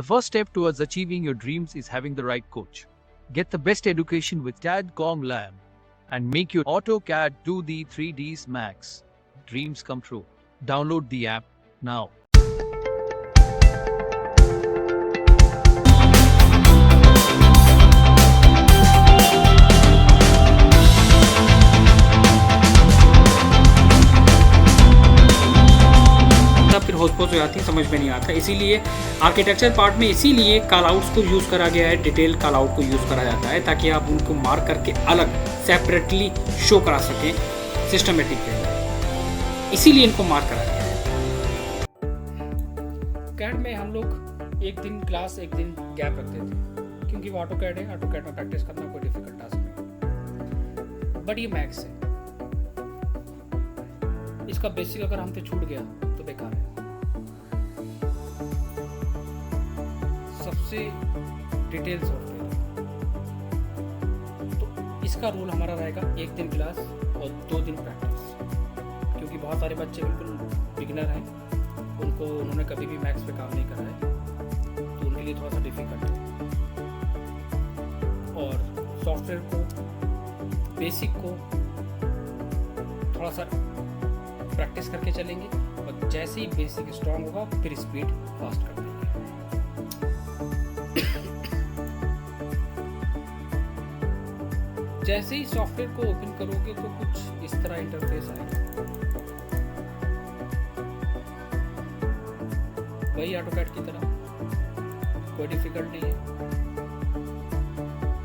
The first step towards achieving your dreams is having the right coach. Get the best education with TADCOM Lab and make your AutoCAD 2D 3Ds Max dreams come true. Download the app now. फिर होस्पोस हो जाती है, समझ में नहीं आता। इसीलिए architecture part में इसीलिए कॉल आउट्स को यूज़ करा गया है, डिटेल कॉल आउट को यूज़ करा जाता है ताकि आप उनको मार्क करके अलग सेपरेटली शो करा सकें सिस्टमेटिक वे। इसीलिए इनको मार्क करा गया है। कैड में हम लोग एक दिन क्लास एक दिन गैप रखते थे क्योंकि वो ऑटो कैड है, ऑटो कैड में प्रैक्टिस करना कोई डिफिकल्ट टास्क नहीं। बट ये मैक्स है, इसका बेसिक अगर हमसे छूट गया तो बेकार है। सबसे डिटेल सॉफ्टवेयर, तो इसका रूल हमारा रहेगा एक दिन क्लास और 2 दिन प्रैक्टिस, क्योंकि बहुत सारे बच्चे बिल्कुल बिगिनर हैं, उन्होंने कभी भी मैथ्स पे काम नहीं करा है, तो उनके लिए थोड़ा सा डिफिकल्ट है। और सॉफ्टवेयर को बेसिक को थोड़ा सा प्रैक्टिस करके चलेंगे और जैसे ही बेसिक स्ट्रांग होगा फिर स्पीड फास्ट कर देंगे। जैसे ही सॉफ्टवेयर को ओपन करोगे तो कुछ इस तरह इंटरफेस आएगा। वही ऑटोकैड की तरह, कोई डिफिकल्ट नहीं है।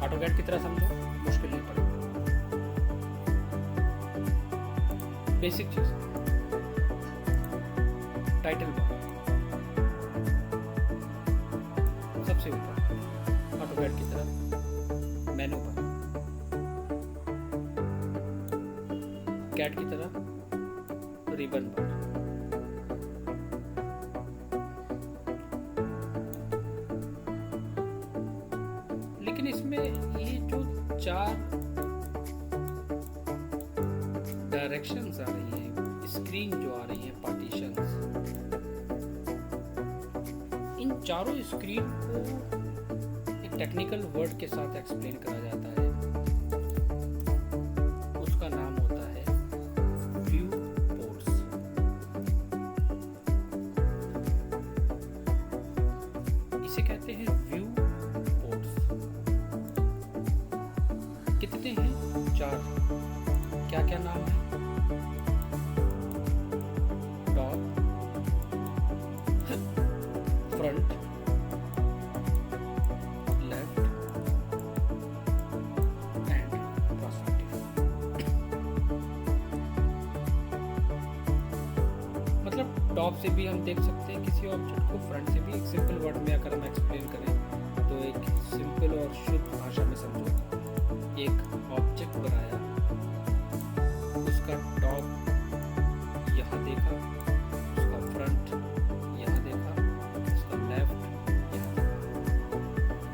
ऑटोकैड की तरह समझो, मुश्किल नहीं पड़ेगा। बेसिक चीज, टाइटल बार सबसे ऊपर ऑटोकैड की तरह, मेनू बार कैट की तरह, रिबन बार। लेकिन इसमें ये जो 4 डायरेक्शंस आ रही हैं, स्क्रीन जो आ रही है, पार्टीशंस, इन चारों स्क्रीन को एक टेक्निकल वर्ड के साथ एक्सप्लेन करा जाता है। उसका नाम होता है व्यू पोर्ट्स। इसे कहते हैं व्यू पोर्ट्स। कितने हैं? 4। क्या क्या नाम है? Top, front, left and perspective. मतलब टॉप से भी हम देख सकते हैं किसी ऑब्जेक्ट को, फ्रंट से भी। एक सिंपल वर्ड में अगर हम एक्सप्लेन करें तो एक सिंपल और शुद्ध भाषा में समझो, एक ऑब्जेक्ट बनाया, उसका टॉप यहाँ देखा, उसका फ्रंट यहाँ देखा, उसका लेफ्ट यहाँ देखा।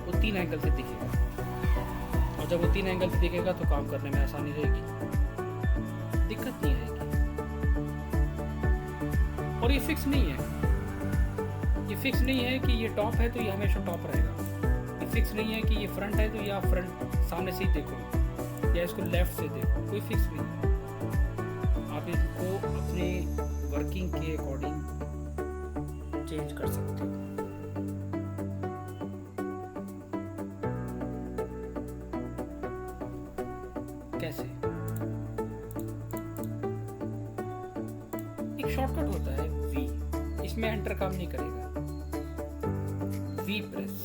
वो 3 एंगल से दिखेगा, और जब वो 3 एंगल से दिखेगा तो काम करने में आसानी रहेगी, दिक्कत नहीं आएगी। और ये फिक्स नहीं है, ये फिक्स नहीं है कि ये टॉप है तो ये हमेशा टॉप रहेगा। ये फिक्स नहीं है कि ये फ्रंट है तो या फ्रंट सामने से ही देखो या इसको लेफ्ट से देखो, कोई फिक्स नहीं है। आप इसको अपने वर्किंग के अकॉर्डिंग चेंज कर सकते हो। कैसे? एक शॉर्टकट होता है वी, इसमें एंटर काम नहीं करेगा। वी प्रेस,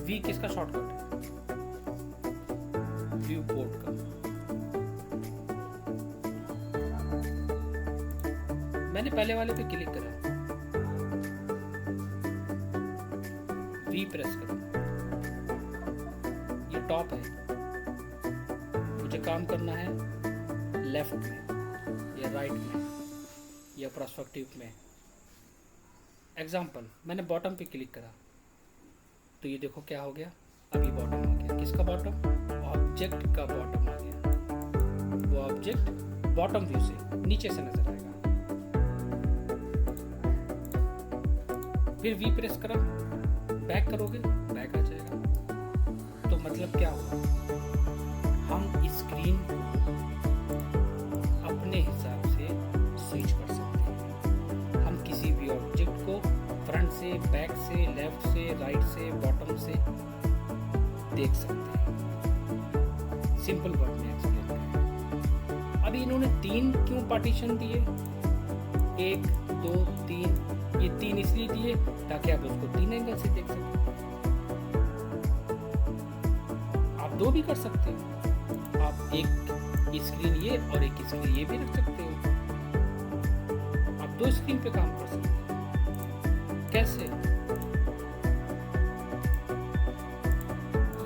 वी किसका शॉर्टकट है? व्यू पोर्ट का। मैंने पहले वाले पे क्लिक करा, वी प्रेस करा, ये टॉप है, मुझे काम करना है लेफ्ट में या राइट में या पर्सपेक्टिव में। एग्जाम्पल, मैंने बॉटम पे क्लिक करा तो ये देखो क्या हो गया, अभी बॉटम आ गया। किसका बॉटम? ऑब्जेक्ट का बॉटम आ गया। वो ऑब्जेक्ट बॉटम व्यू से नीचे से नजर आएगा। फिर वी प्रेस करा, बैक करोगे, बैक आ जाएगा। तो मतलब क्या हुआ, हम स्क्रीन को अपने हिसाब से स्विच कर सकते हैं। हम किसी भी ऑब्जेक्ट को फ्रंट से, बैक से, लेफ्ट से, राइट से, बॉटम से देख सकते हैं। सिंपल वर्ड में एक्सप्लेन करें। अभी इन्होंने 3 क्यों पार्टीशन दिए, 1 2 3, ये 3 इसलिए दिए ताकि आप उसको 3 एंगल से देख सकें। आप 2 भी कर सकते हो, आप एक स्क्रीन ये और एक स्क्रीन ये भी रख सकते हो। आप 2 स्क्रीन पे काम कर सकते हो। कैसे?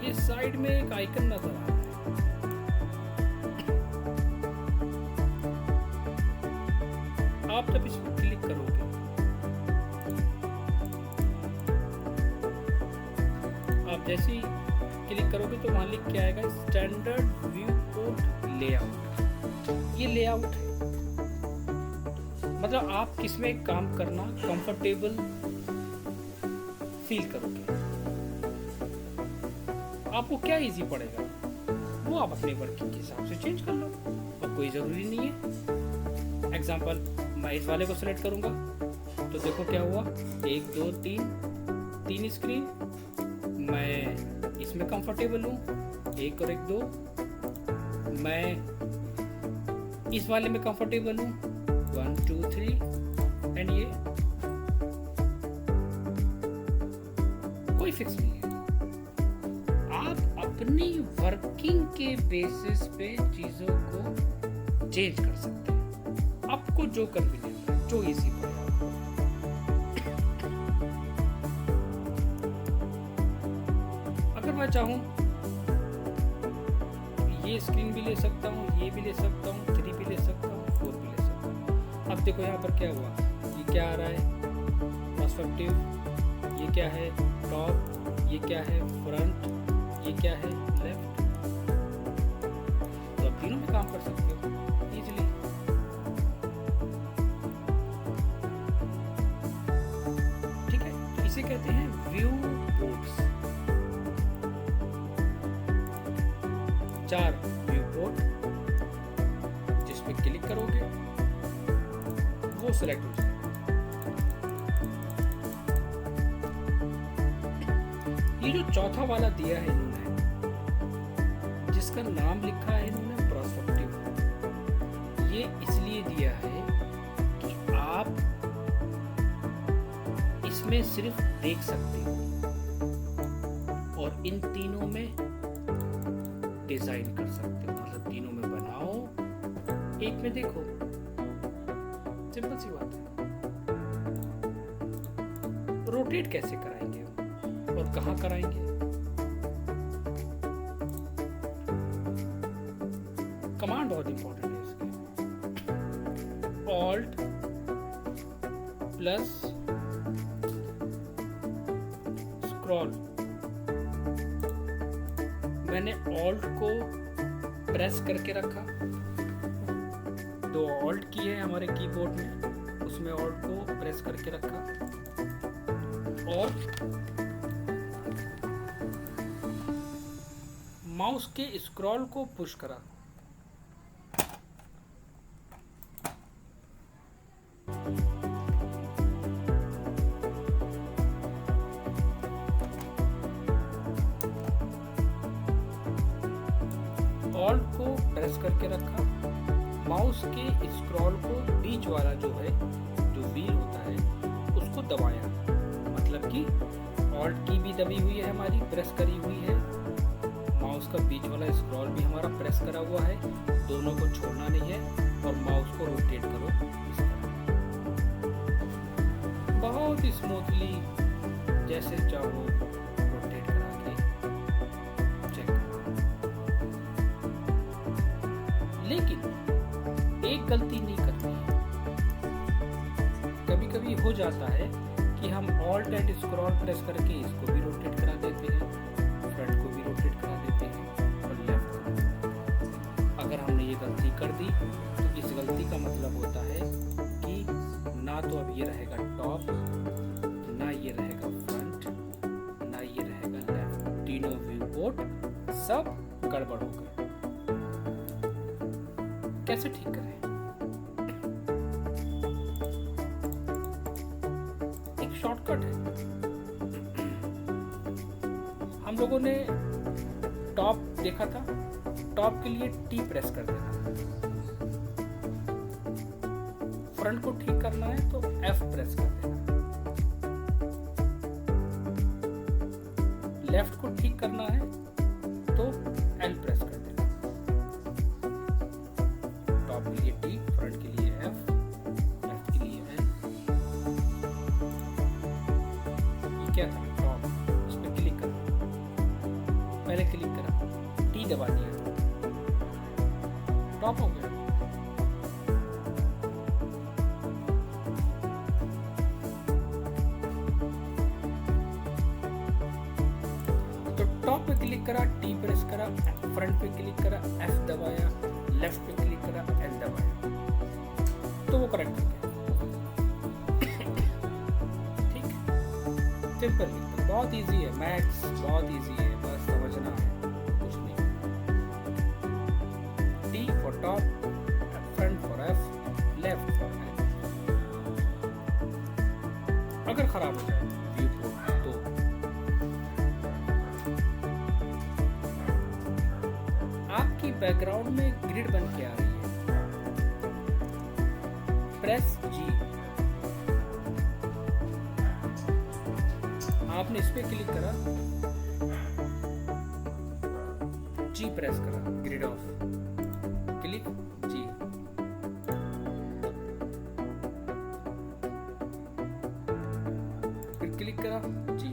ये साइड में एक आइकन नजर आ रहा है, आप जब इस पर क्लिक करोगे, आप जैसे ही क्लिक करोगे तो वहां लिख के आएगा स्टैंडर्ड व्यू पोर्ट लेआउट। ये लेआउट है, मतलब आप किसमें काम करना कंफर्टेबल फील करोगे, आपको क्या इजी पड़ेगा वो आप अपने वर्किंग के हिसाब से चेंज कर लो, और कोई ज़रूरी नहीं है। एग्जांपल, मैं इस वाले को सिलेक्ट करूंगा तो देखो क्या हुआ, 1 2 3 स्क्रीन, मैं इसमें कंफर्टेबल हूँ, 1 और 1 2, मैं इस वाले में कंफर्टेबल हूँ, 1 2 3, एंड ये कोई फिक्स नहीं है। आप अपनी वर्किंग के बेसिस पे चीजों को चेंज कर सकते हैं, आपको जो कन्वीनियंट है, जो इजी पड़े। अगर मैं चाहूँ ये स्क्रीन भी ले सकता हूँ, ये भी ले सकता हूँ, 3 भी ले सकता हूँ, 4 भी ले सकता हूँ। अब देखो यहाँ पर क्या हुआ, ये क्या आ रहा है, पर्सपेक्टिव, ये क्या है टॉप, ये क्या है फ्रंट, ये क्या है लेफ्ट। तो आप तीनों में काम कर सकते हो इजीली। ठीक है, तो इसे कहते हैं व्यू पोर्ट्स। 4 व्यू पोर्ट, जिसमें क्लिक करोगे वो सिलेक्ट हो जाएगा। ये जो चौथा वाला दिया है इन्होंने, जिसका नाम लिखा है इन्होंने पर्सपेक्टिव, ये इसलिए दिया है कि आप इसमें सिर्फ देख सकते हो और इन तीनों में डिजाइन कर सकते हो। मतलब तीनों में बनाओ, एक में देखो, सिंपल सी बात है। रोटेट कैसे कराएंगे और कहाँ कराएंगे? कमांड बहुत इंपॉर्टेंट है इसके। Alt plus scroll. मैंने ऑल्ट को प्रेस करके रखा, 2 ऑल्ट की है हमारे कीबोर्ड में, उसमें ऑल्ट को प्रेस करके रखा और माउस के स्क्रॉल को पुश करा। ऑल्ट को प्रेस करके रखा, माउस के स्क्रॉल को बीच वाला जो है, जो व्हील होता है, उसको दबाया। मतलब कि ऑल्ट की भी दबी हुई है हमारी, प्रेस करी हुई है, माउस का बीच वाला स्क्रॉल भी हमारा प्रेस करा हुआ है, दोनों को छोड़ना नहीं है, और माउस को रोटेट करो इस तरह, बहुत स्मूथली जैसे चाहो रोटेट करा के चेक करो। लेकिन एक गलती नहीं करनी है। कभी कभी हो जाता है कि हम ऑल्ट एंड स्क्रॉल प्रेस करके इसको भी रोटेट करा देते हैं, फ्रंट को भी रोटेट करा देते हैं, और लेफ्ट को। अगर हमने ये गलती कर दी तो इस गलती का मतलब होता है कि ना तो अब ये रहेगा टॉप, ना ये ये रहेगा फ्रंट, ना ये रहेगा लेफ्ट। तीनों व्यू पोर्ट सब गड़बड़ हो गए। कैसे ठीक करें? एक शॉर्टकट है। हम लोगों ने टॉप देखा था, टॉप के लिए टी प्रेस कर देना। फ्रंट को ठीक करना है तो एफ प्रेस कर देना। लेफ्ट को ठीक करना है तो एल प्रेस कर देना। टॉप के लिए टी, फ्रंट के लिए एफ, लेफ्ट के लिए एल। ये क्या था? टॉप। इस पे क्लिक करो, पहले क्लिक करा, टी दबा दिया, टॉप हो गया। तो टॉप पे क्लिक करा, टी प्रेस करा, फ्रंट पे क्लिक करा, एफ दबाया, लेफ्ट पे क्लिक करा, एल दबाया, तो वो करेक्ट हो गया। ठीक, सिंपल, बहुत इजी है। मैथ्स बहुत इजी है, बस समझना है, कुछ नहीं। T for top, front for F, left for L. अगर खराब हो जाए व्यू पोर्ट तो आपकी बैकग्राउंड में ग्रिड बन के आ रही है, प्रेस जी। आपने इस पे क्लिक करा, जी प्रेस करा, ग्रिड ऑफ, क्लिक जी। फिर क्लिक करा, जी।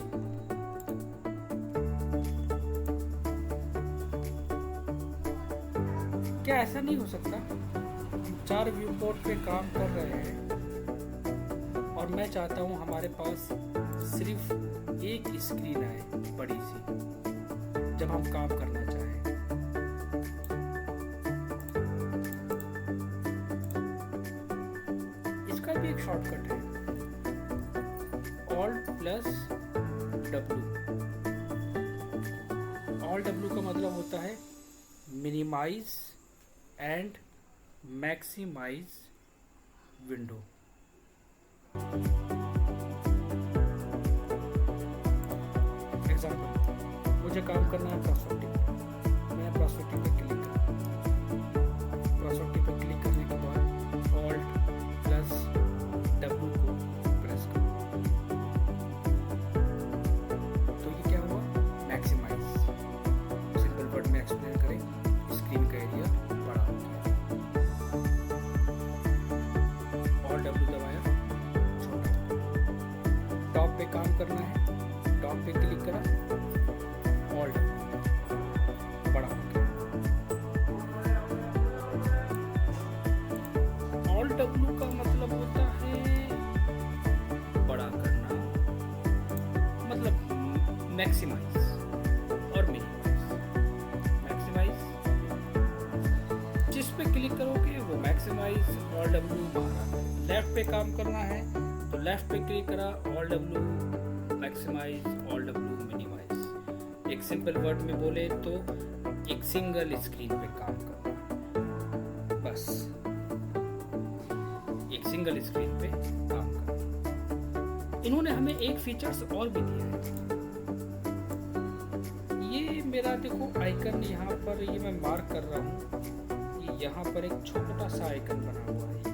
क्या ऐसा नहीं हो सकता? हम 4 व्यू पोर्ट पे काम कर रहे हैं और मैं चाहता हूं हमारे पास सिर्फ एक स्क्रीन आए, बड़ी सी, जब हम काम करना चाहें। इसका भी एक शॉर्टकट है, Alt plus W। Alt W का मतलब होता है minimise and maximise window. Example, मुझे काम करना है प्रोस्पेक्टिव पे, मैं प्रोस्पेक्टिव पे क्लिक करूँ। प्रोस्पेक्टिव पे क्लिक करने के बाद Alt प्लस W को प्रेस करूँ, तो ये क्या हुआ? मैक्सिमाइज। सिंपल वर्ड में एक्सप्लेन करें, स्क्रीन का एरिया बड़ा हो गया। Alt W दबाया, छोटा। टॉप पे काम करना है, टॉप पे क्लिक करा, Alt बड़ा हो गया। Alt W का मतलब होता है बड़ा करना, मतलब मैक्सिमाइज और मिनिमाइज। मैक्सिमाइज जिस पे क्लिक करोगे वो मैक्सिमाइज, Alt W बाहर। लेफ्ट पे काम करना है तो लेफ्ट पे क्लिक करा, Alt W maximise, Alt W minimise. एक सिंपल वर्ड में बोले तो एक सिंगल स्क्रीन पे काम करना, बस एक सिंगल स्क्रीन पे काम करना। इन्होंने हमें एक फीचर्स और भी दिया है। ये मेरा देखो आइकन यहाँ पर, ये मैं मार्क कर रहा हूँ, ये यहाँ पर एक छोटा सा आइकन बना हुआ है। ये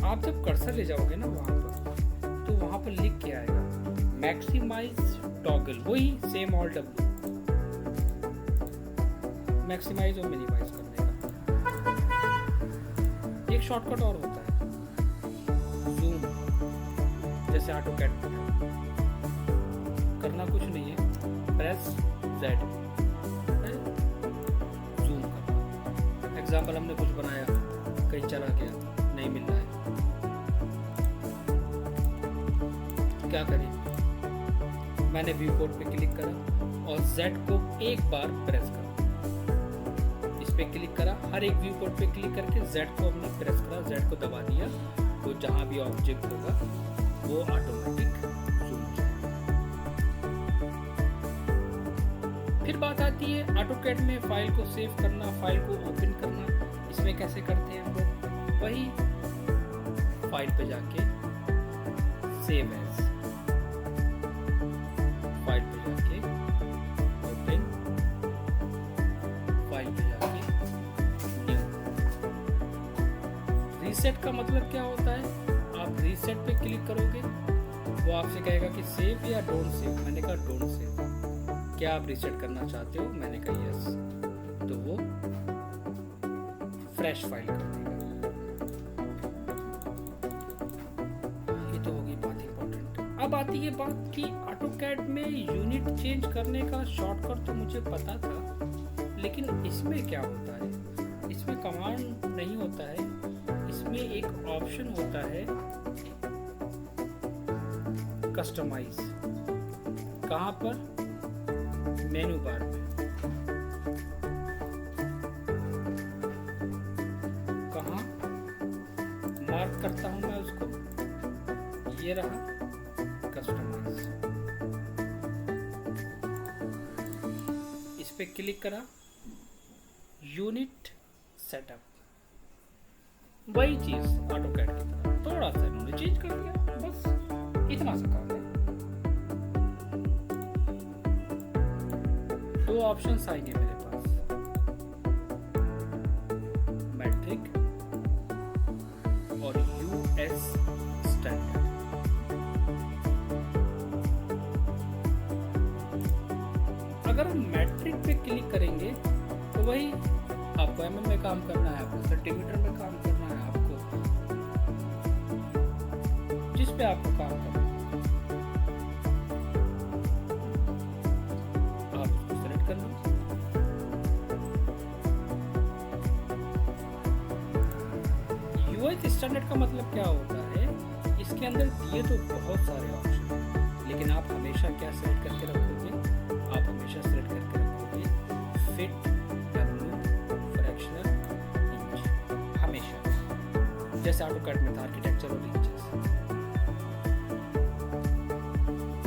आप जब कर्सर ले जाओगे ना वहाँ पर, तो वहाँ पर लिख के आएगा मैक्सिमाइज टॉगल, वही सेम Alt W, मैक्सिमाइज और मिनिमाइज करने का। एक शॉर्टकट और होता है, जूम, जैसे AutoCAD करना कुछ नहीं है, प्रेस Z, जूम करना। एग्जाम्पल, हमने कुछ बनाया, कहीं चला गया, नहीं मिल रहा है, क्या करें? मैंने व्यू पोर्ट पे क्लिक करा और Z को एक बार प्रेस करा। इस पे क्लिक करा, हर एक व्यू पोर्ट पे क्लिक करके Z को हमने प्रेस करा, Z को दबा दिया, तो जहाँ भी ऑब्जेक्ट होगा वो ऑटोमेटिक जूम हो जाएगा। फिर बात आती है ऑटोकैड में फाइल को सेव करना, फाइल को ओपन करना। इसमें कैसे करते हैं हम लोग? वही फाइल पे जाके सेव एज, फाइल पे जाके ओपन, फाइल पे जाके न्यू। रीसेट का मतलब क्या होता है? आप रीसेट पे क्लिक करोगे, वो आपसे कहेगा कि सेव या डोंट सेव। मैंने कहा डोंट सेव। क्या आप रीसेट करना चाहते हो? मैंने कहा यस। तो वो फ्रेश फाइल कर देगा। ये तो होगी बात इंपॉर्टेंट। अब आती है बात कि ऑटोकैड में यूनिट चेंज करने का शॉर्टकट तो मुझे पता था, लेकिन इसमें क्या होता है? इसमें कमांड नहीं होता है, इसमें एक ऑप्शन होता है कस्टमाइज। कहाँ पर? मेनू बार में। कहाँ मार्क करता हूं मैं उसको? ये रहा कस्टमाइज। इस पे क्लिक करा, यूनिट सेटअप। वही चीज ऑटोकैड की तरह, थोड़ा सा इन्होंने चेंज कर दिया, बस इतना सा काम है। दो ऑप्शंस आएंगे मेरे पास, मैट्रिक और यूएस स्टैंडर्ड। अगर हम मैट्रिक पे क्लिक करेंगे तो वही आपको एमएम में काम करना है, आपको सेंटीमीटर में काम करना है, आपको जिस पे आपको काम करना है आप उसको सेलेक्ट कर लो। यूएस स्टैंडर्ड का मतलब क्या होता है? इसके अंदर दिए तो बहुत सारे ऑप्शन हैं, लेकिन आप हमेशा क्या सेलेक्ट करके रखोगे? आप हमेशा सेलेक्ट करके रखोगे फिट हमेशा, जैसे ऑटोकैड में था आर्किटेक्चर और इंचेस।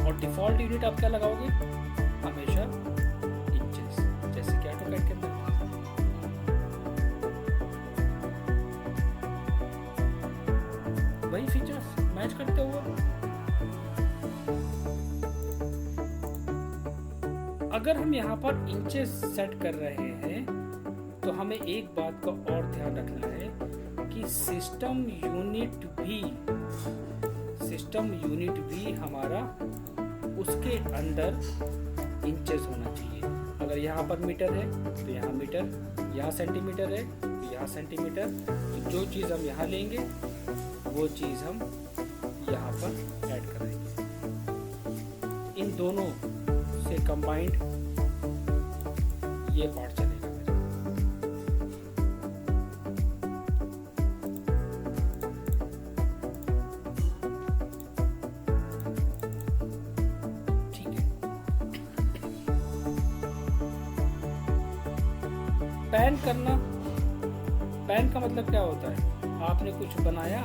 और डिफॉल्ट यूनिट आप क्या लगाओगे? हमेशा इंचेस, जैसे कि ऑटोकैड के अंदर। वही फीचर्स मैच करते हुए। अगर हम यहाँ पर इंचेस सेट कर रहे हैं तो हमें एक बात का और ध्यान रखना है कि सिस्टम यूनिट भी हमारा उसके अंदर इंचेस होना चाहिए। अगर यहाँ पर मीटर है तो यहाँ मीटर, यहाँ सेंटीमीटर है तो यहाँ सेंटीमीटर। तो जो चीज़ हम यहाँ लेंगे वो चीज़ हम यहाँ पर ऐड करेंगे। इन दोनों से कंबाइंड ये पार्ट चलेगा मेरा। ठीक है। पैन करना, पैन का मतलब क्या होता है? आपने कुछ बनाया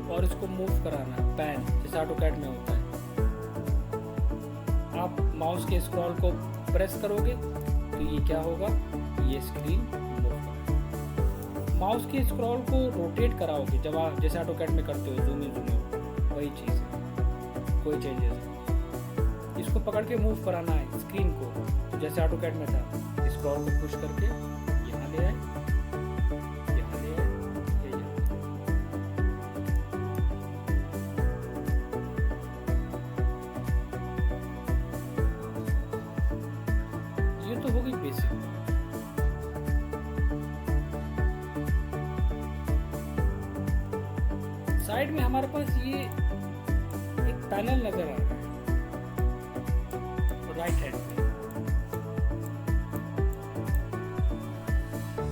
और इसको मूव कराना, पैन जैसे ऑटोकैड में होता है। आप माउस के स्क्रॉल को प्रेस करोगे तो ये क्या होगा? ये स्क्रीन मूव करेगा। माउस के स्क्रॉल को रोटेट कराओगे जब आप जैसे ऑटोकैड में करते हो, जूम इन जूम आउट, वही चीज़ है, कोई चेंजेस है। इसको पकड़ के मूव कराना है स्क्रीन को, तो जैसे ऑटोकैड में था, स्क्रॉल को पुश करके यहाँ ले आए, यहाँ ले आए, ये तो होगी बेसिक। साइड में हमारे पास ये एक पैनल नजर आ रहा है राइट हैंड पे,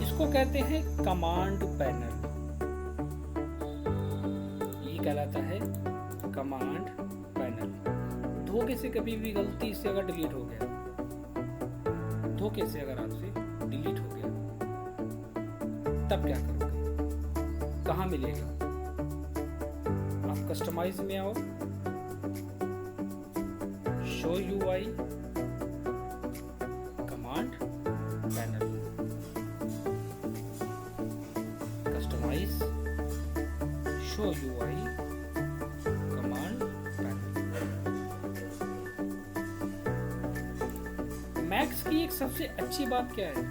इसको कहते हैं कमांड पैनल। ये कहलाता है कमांड पैनल। धोखे से कभी भी गलती से अगर डिलीट हो गया, धोखे से अगर आपसे डिलीट हो गया, तब क्या करोगे? कहाँ मिलेगा? आप कस्टमाइज में आओ, show UI, command panel, customise, show UI, command panel. Max की एक सबसे अच्छी बात क्या है?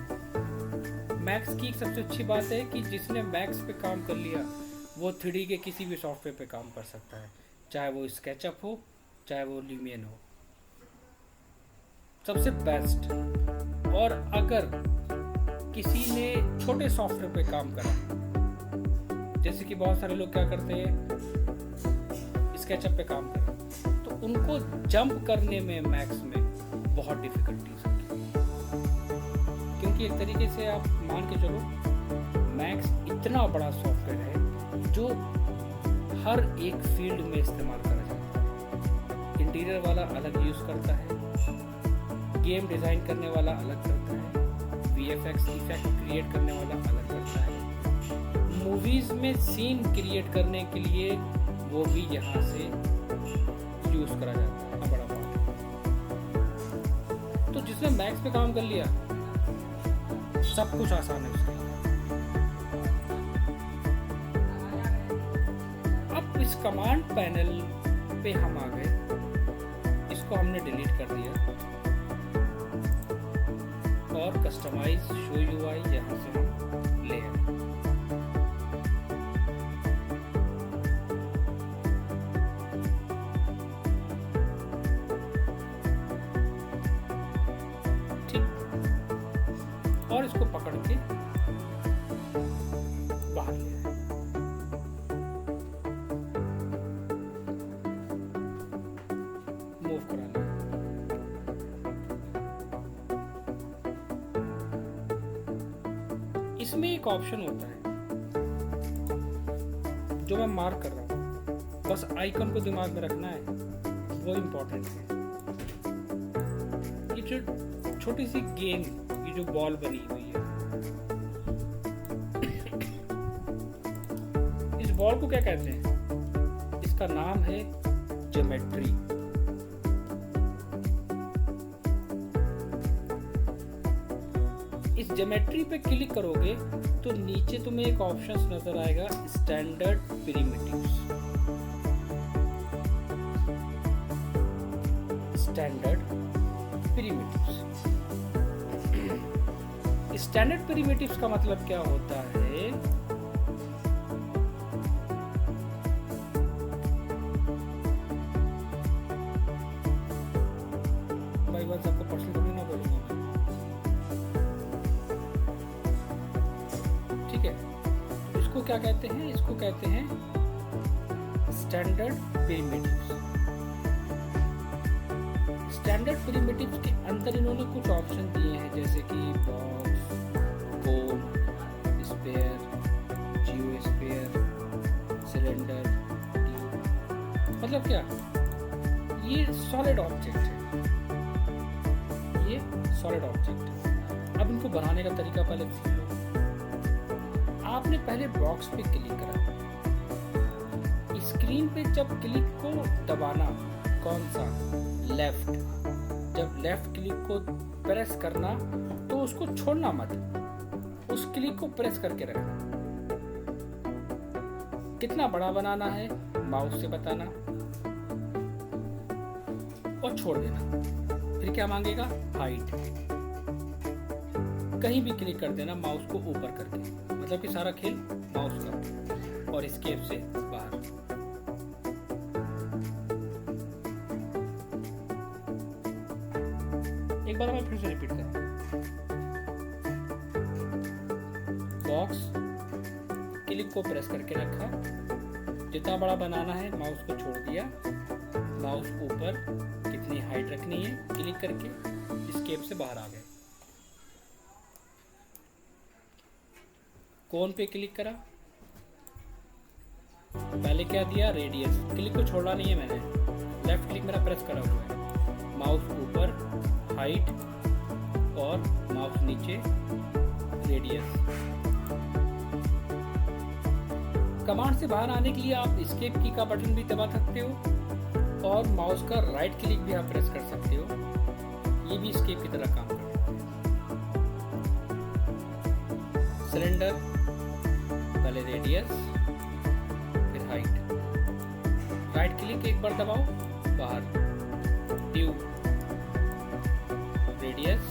मैक्स की एक सबसे अच्छी बात है कि जिसने मैक्स पे काम कर लिया वो 3D के किसी भी सॉफ्टवेयर पे काम कर सकता है, चाहे वो स्केचअप हो, चाहे वो ल्यूमियन हो, सबसे बेस्ट। और अगर किसी ने छोटे सॉफ्टवेयर पे काम करा, जैसे कि बहुत सारे लोग क्या करते हैं, स्केचअप पे काम करा, तो उनको जंप करने में मैक्स में बहुत डिफिकल्टीज होती है, क्योंकि एक तरीके से आप मान के चलो मैक्स इतना बड़ा सॉफ्टवेयर है जो हर एक फील्ड में इस्तेमाल करा जाता है। इंटीरियर वाला अलग यूज़ करता है, गेम डिज़ाइन करने वाला अलग करता है, VFX इफेक्ट क्रिएट करने वाला अलग करता है, मूवीज़ में सीन क्रिएट करने के लिए वो भी यहाँ से यूज़ करा जाता है, बड़ा पार्ट। तो जिसने मैक्स पे काम कर लिया सब कुछ आसान है उसके लिए। अब इस कमांड पैनल पे हम आ गए, इसको हमने डिलीट कर दिया और कस्टमाइज शो यूआई यहाँ से हम ले आए। ठीक, और इसको पकड़ के बाहर ले आए। मूव करा लिया। इसमें एक ऑप्शन होता है जो मैं मार्क कर रहा हूँ, बस आइकन को दिमाग में रखना है, वो इम्पोर्टेंट है। ये जो छोटी सी गेंद, ये जो बॉल बनी हुई है, इस बॉल को क्या कहते हैं? इसका नाम है ज्योमेट्री। इस ज्योमेट्री पे क्लिक करोगे तो नीचे तुम्हें एक ऑप्शन नजर आएगा, standard primitives. Standard primitives. Standard primitives का मतलब क्या होता है? भाई बस आपको पर्सनल थोड़ी ना बोलूंगा, ठीक है? इसको क्या कहते हैं? इसको कहते हैं स्टैंडर्ड प्रिमिटिव्स। स्टैंडर्ड प्रिमिटिव्स के अंदर इन्होंने कुछ ऑप्शन दिए हैं, जैसे कि बॉक्स, कोन, स्पेयर, जियो स्पेयर, सिलेंडर, ट्यूब। मतलब क्या? ये सॉलिड ऑब्जेक्ट है, ये सॉलिड ऑब्जेक्ट है। अब इनको बनाने का तरीका पहले सीख लो। आपने पहले बॉक्स पे क्लिक करा, स्क्रीन पे जब क्लिक को दबाना, कौन सा? लेफ्ट। जब लेफ्ट क्लिक को प्रेस करना तो उसको छोड़ना मत, उस क्लिक को प्रेस करके रखना। कितना बड़ा बनाना है माउस से बताना और छोड़ देना। फिर क्या मांगेगा? हाइट। कहीं भी क्लिक कर देना माउस को ऊपर करके, मतलब कि सारा खेल माउस का, और एस्केप से बाहर। एक बार मैं फिर से रिपीट करूँ। बॉक्स, क्लिक को प्रेस करके रखा, जितना बड़ा बनाना है माउस को छोड़ दिया, माउस ऊपर, कितनी हाइट रखनी है, क्लिक करके एस्केप से बाहर आ गए। कोन पे क्लिक करा, पहले क्या दिया? रेडियस। क्लिक को छोड़ा नहीं है मैंने, लेफ्ट क्लिक मेरा प्रेस करा हुआ है, माउस ऊपर, हाइट, और माउस नीचे, रेडियस। कमांड से बाहर आने के लिए आप एस्केप की का बटन भी दबा सकते हो और माउस का राइट क्लिक भी आप प्रेस कर सकते हो, ये भी एस्केप की तरह काम करता है। सिलेंडर, पहले रेडियस फिर हाइट, राइट क्लिक एक बार दबाओ, बाहर tube, radius,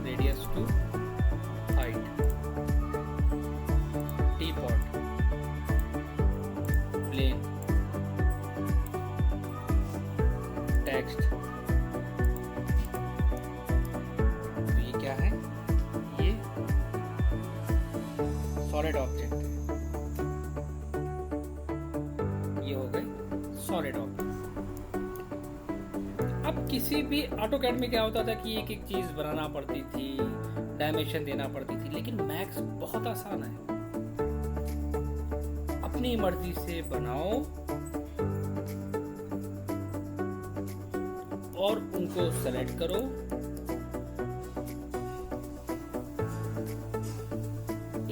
radius to height, teapot, plane, text. तो ये क्या है? ये सॉलिड ऑब्जेक्ट है। ये हो गए सॉलिड ऑब्जेक्ट। अब किसी भी ऑटोकैड में क्या होता था कि एक एक चीज बनाना पड़ती थी, डायमेंशन देना पड़ती थी, लेकिन मैक्स बहुत आसान है। अपनी मर्जी से बनाओ और उनको सेलेक्ट करो,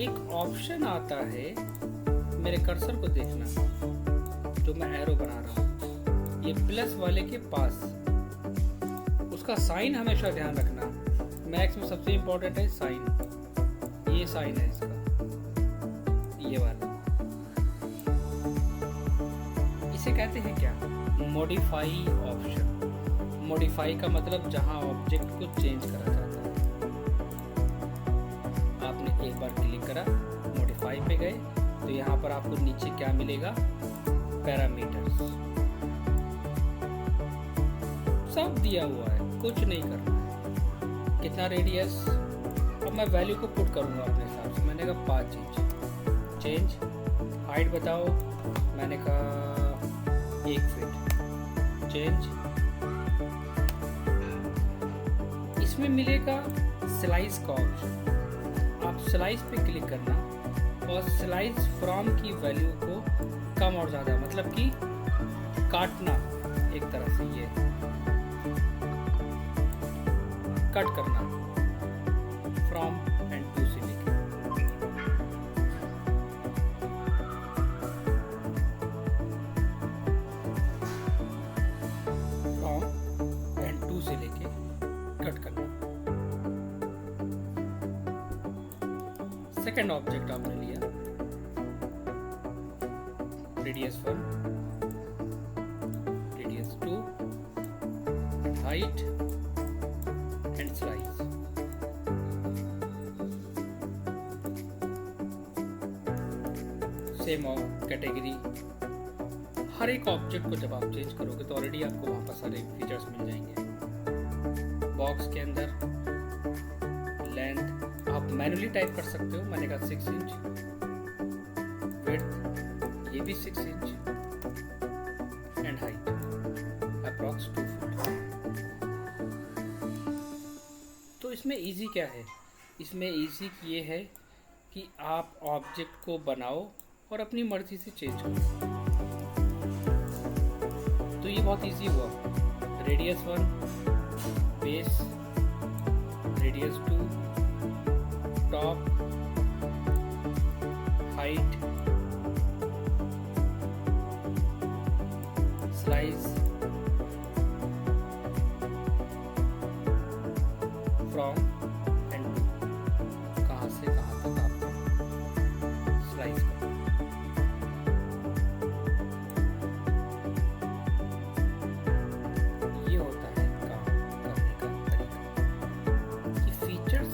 एक ऑप्शन आता है, मेरे कर्सर को देखना जो मैं एरो बना रहा हूं, ये प्लस वाले के पास, उसका साइन हमेशा ध्यान रखना। मैक्स में सबसे इंपॉर्टेंट है साइन, ये साइन है इसका, ये वाला। इसे कहते हैं क्या? Modify option. मॉडिफाई का मतलब जहां ऑब्जेक्ट को चेंज करा जाता है। आपने एक बार क्लिक करा, मॉडिफाई पे गए, तो यहाँ पर आपको नीचे क्या मिलेगा? पैरामीटर्स, सब दिया हुआ है, कुछ नहीं करना है। कितना रेडियस? अब मैं वैल्यू को पुट करूँगा अपने हिसाब से। मैंने कहा 5 इंच। चेंज, हाइट बताओ, मैंने कहा 1 फीट। चेंज, इसमें मिलेगा स्लाइस का ऑप्शन। आप स्लाइस पे क्लिक करना और स्लाइस फ्रॉम की वैल्यू को कम और ज़्यादा, मतलब कि काटना एक तरह से, ये कट करना फ्रॉम एंड टू से लेके। फ्रॉम एंड टू से लेके कट करना। सेकेंड ऑब्जेक्ट आपने लिया, radius 1, radius 2, height and slice. Same category. हर एक ऑब्जेक्ट को जब आप चेंज करोगे तो ऑलरेडी आपको वहाँ पर सारे फीचर्स मिल जाएंगे। बॉक्स के अंदर लेंथ आप मैन्युअली टाइप कर सकते हो, मैंने कहा 6 इंच। विड्थ, ये भी 6 inch. And height approx 2 feet. तो इसमें इजी क्या है? इसमें इजी ये है कि आप ऑब्जेक्ट को बनाओ और अपनी मर्जी से चेंज करो। तो ये बहुत इजी हुआ। Radius 1 base, radius 2 top, height, slice, from and to, कहाँ से कहाँ तक आपको स्लाइस करना। ये होता है काम करने का तरीका। ये फीचर्स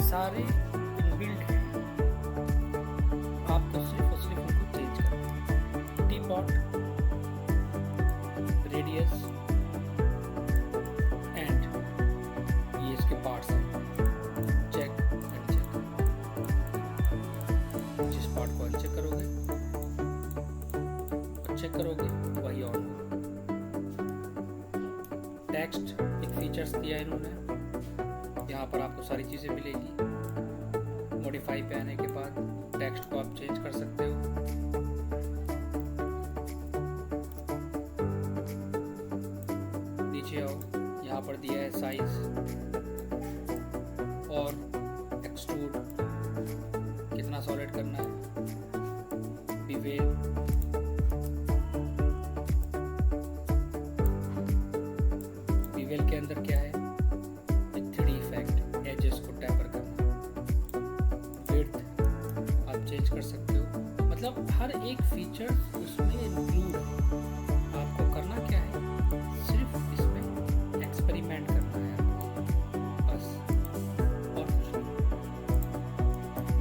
सारे इनबिल्ट हैं, आपको सिर्फ और सिर्फ उनको चेंज करना है। टीपॉट, रेडियस एंड ये इसके पार्ट्स हैं, चेक एंड चेक। जिस पार्ट को अनचेक करोगे और चेक करोगे वही ऑन होगा। टेक्स्ट एक फीचर्स दिया इन्होंने, यहाँ पर आपको सारी चीज़ें मिलेगी। मॉडिफाई पे आने के बाद टेक्स्ट को आप चेंज कर सकते हो। नीचे आओ, यहाँ पर दिया है साइज और एक्सट्रूड, कितना सॉलिड करना है। मतलब हर एक फीचर उसमें इंक्लूड है। आपको करना क्या है, सिर्फ इसमें एक्सपेरिमेंट करना है आपको, बस, और कुछ नहीं।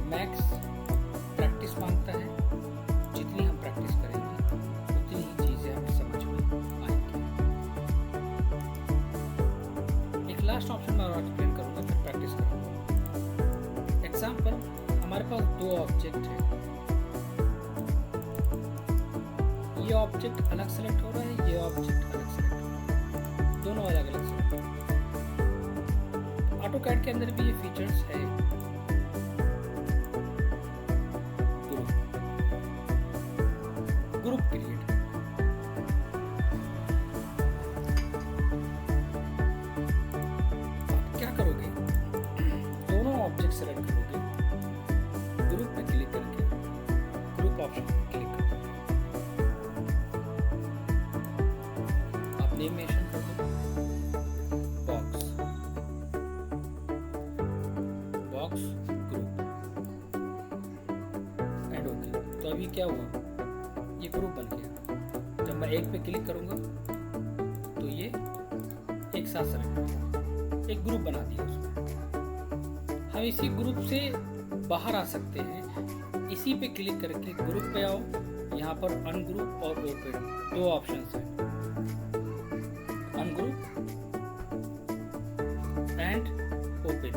मैक्स प्रैक्टिस मांगता है, जितनी हम प्रैक्टिस करेंगे उतनी ही चीज़ें हमें समझ में आएंगी। एक लास्ट ऑप्शन मैं और एक्सप्लेन करूँगा, फिर प्रैक्टिस करूँगा। एग्जाम्पल, हमारे पास दो ऑब्जेक्ट है, ये ऑब्जेक्ट अलग सेलेक्ट हो रहा है, ये ऑब्जेक्ट अलग सेलेक्ट हो रहा है, दोनों अलग अलग सेलेक्ट हो रहे हैं। ऑटोकैड के अंदर भी ये फीचर्स है। ग्रुप क्रिएट, आप क्या करोगे, दोनों ऑब्जेक्ट सेलेक्ट करोगे, ग्रुप पे क्लिक करके ग्रुप ऑप्शन पे क्लिक करोगे, आप नेम मेंशन कर दो, बॉक्स ग्रुप एंड ओके। तो अभी क्या हुआ, ये ग्रुप बन गया। जब मैं एक पे क्लिक करूंगा तो ये एक साथ सेलेक्ट होगा, एक ग्रुप बना दिया उसमें। हम इसी ग्रुप से बाहर आ सकते हैं, इसी पे क्लिक करके ग्रुप पे आओ, यहाँ पर अनग्रुप और ओपन दो ऑप्शंस हैं, अनग्रुप एंड ओपन।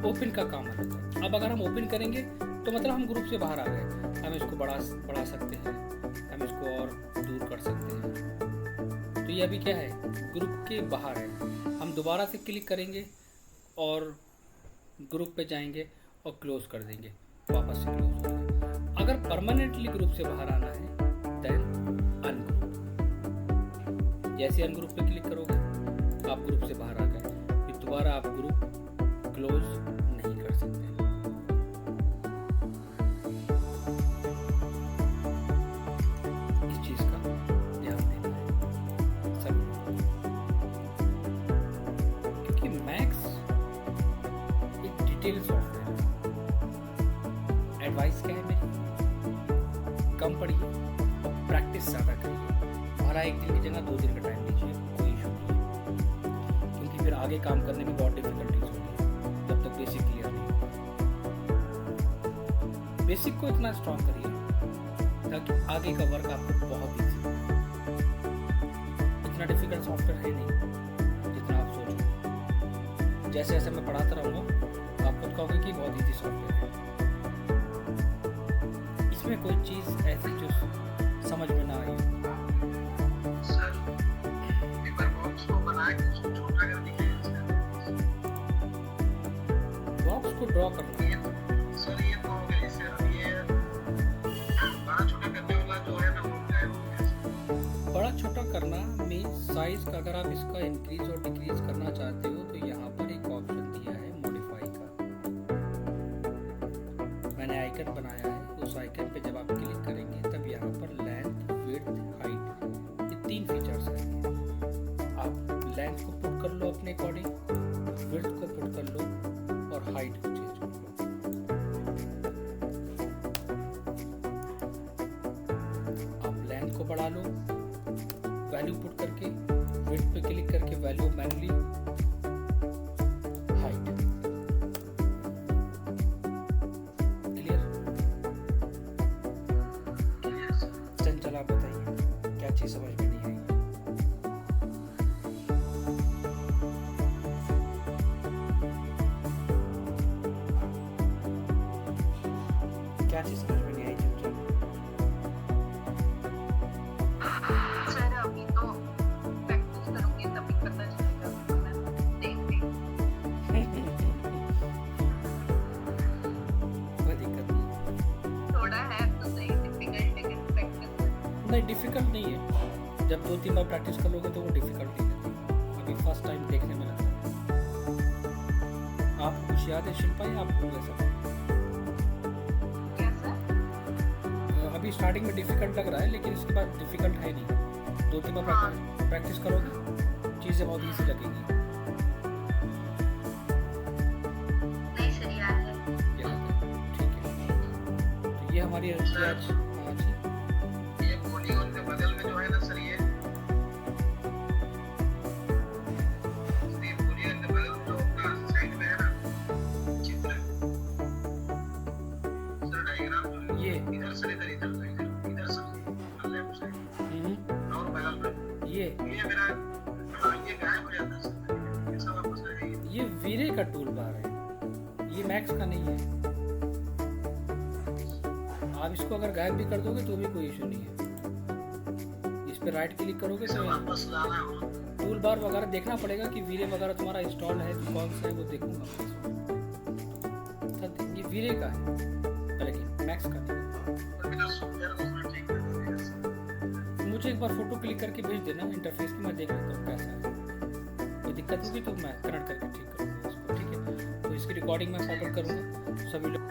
ओपन का काम अलग है। अब अगर हम ओपन करेंगे तो मतलब हम ग्रुप से बाहर आ गए, हम इसको बढ़ा सकते हैं, हम इसको और दूर कर सकते हैं। तो ये अभी क्या है, ग्रुप के बाहर है। हम दोबारा से क्लिक करेंगे और ग्रुप पे जाएंगे और क्लोज कर देंगे, वापस से क्लोज हो जाएगा। अगर परमानेंटली ग्रुप से बाहर आना है देन अनग्रुप। जैसे अनग्रुप पे क्लिक करोगे आप ग्रुप से बाहर आ गए, फिर दोबारा आप ग्रुप क्लोज नहीं कर सकते। इस चीज का ध्यान देना है सभी, क्योंकि मैक्स एक डिटेल सॉफ्टवेयर है। एडवाइस क्या है मेरी, कम पढ़िए और प्रैक्टिस ज़्यादा करिए। हमारा एक दिन की जगह 2 दिन का टाइम लीजिए, कोई इशू नहीं है, क्योंकि फिर आगे काम करने में बहुत डिफिकल्टीज होती है जब तक बेसिक क्लियर नहीं होगा। बेसिक को इतना स्ट्रॉन्ग करिए ताकि आगे का वर्क आपको बहुत ईजी हो। इतना डिफिकल्ट सॉफ्टवेयर है नहीं जितना आप सोच रहे हैं। जैसे जैसे मैं पढ़ाता रहूँगा आप खुद कहोगे कि बहुत ईजी सॉफ्टवेयर है। इसमें कोई चीज़ ऐसी जो समझ में ना आई। सर, एक बार बॉक्स को बनाए तो उसको छोटा कर दिखाइए। बॉक्स को ड्रॉ करना, सर ये तो हो गया, सर ये बड़ा छोटा करने वाला जो है ना वो क्या है? बड़ा छोटा करना मीन साइज का। अगर आप इसका इंक्रीज और डिक्रीज करना चाहते हो तो यहाँ पर एक ऑप्शन दिया है मॉडिफाई का, मैंने आइकन बनाया है। उस आइकन पे जब आप क्लिक करेंगे तब यहाँ पर लेंथ, विड्थ, हाइट, ये 3 फीचर्स हैं। आप लेंथ को पुट कर लो अपने अकॉर्डिंग, विड्थ को पुट कर लो और हाइट को चेंज कर लो। आप लेंथ को बढ़ा लो वैल्यू पुट करके, विड्थ पे क्लिक करके वैल्यू मैनुअली, हाइट। क्लियर? चंचल आप बताइए क्या चीज समझ में नहीं आई? क्या चीज समझ में नहीं आई चंचल? सर अभी तो प्रैक्टिस करूंगी तभी पता चलेगा, मैं देख रही हूँ। कोई दिक्कत नहीं, थोड़ा है तो सही, डिफिकल्ट लेकिन प्रैक्टिस। नहीं डिफिकल्ट नहीं है। जब 2-3 बार प्रैक्टिस कर लोगे तो वो डिफिकल्ट नहीं लगती। अभी फर्स्ट टाइम देखने में लगता है। आपको कुछ याद है शिल्पा या आप भूल गए सब? क्या सर? अभी स्टार्टिंग में डिफिकल्ट लग रहा है लेकिन इसके बाद डिफिकल्ट है नहीं। 2-3 बार प्रैक्टिस करोगे चीज़ें बहुत ईजी लगेगी। नहीं सर याद है। याद है, ठीक है। ये हमारी रखी आज। हाँ जी, ये पॉलीगॉन के बगल में जो है ना सर, ये पॉलीगॉन के बगल में जो अपना साइड में है ना चित्र, सर डायग्राम जो है, ये इधर सर, इधर इधर इधर सर, लेफ्ट साइड और बगल में ये मेरा, हाँ, ये गायब हो जाता है सर, ये सब वापस आ जाएगी। ये वीरे का टूल बार है, ये मैक्स का नहीं है। आप इसको अगर गायब भी कर दोगे तो भी कोई इशू नहीं है। इस पे राइट क्लिक करोगे इसे तो वापस लाना हो टूल बार वगैरह देखना पड़ेगा कि वीरे वगैरह तुम्हारा इंस्टॉल है तो कौन सा है वो देखूंगा। ये वीरे का है, लेकिन मैक्स का नहीं। तो मेरा सॉफ्टवेयर को मैं ठीक कर दूंगा सर। मुझे एक बार फोटो क्लिक करके भेज देना इंटरफेस की, मैं देख लेता हूँ कैसा है। कोई दिक्कत होगी तो मैं कनेक्ट करके ठीक करूँगा इसको, ठीक है। तो इसकी रिकॉर्डिंग मैं फॉरवर्ड करूँगा सभी लोग।